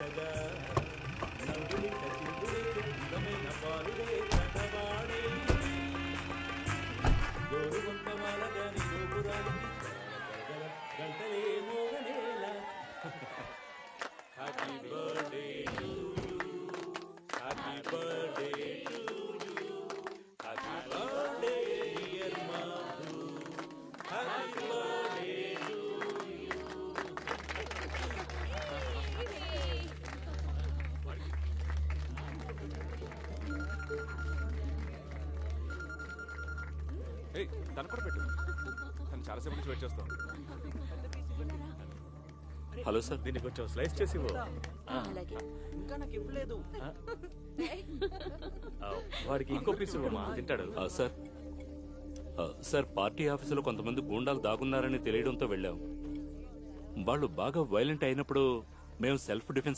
చల్లగా నవ్వులి కచిందులే అందమైన పాలుడే కన్నవాడే గోరువంక వాలగాని గోపురానికి గంటలే మోగనేలా happy birthday to you happy birthday to you happy birthday dear Madhu happy birthday to you. ఏయ్ తను కూడా పెట్టు. తను చాలాసేపు నుంచి వెయిట్ చేస్తాం. హలో సార్, దీన్ని కొంచెం స్లైస్ చేసి ఇవ్వు. ఇంకా నాకు ఇవ్వలేదు. వాడికి ఇంకో పీస్ ఇవ్వమా, తింటాడు. సార్ సార్ పార్టీ ఆఫీసులో కొంతమంది గూండాలు దాగున్నారని తెలియడంతో వెళ్ళాం. వాళ్ళు బాగా వైలెంట్ అయినప్పుడు మేము సెల్ఫ్ డిఫెన్స్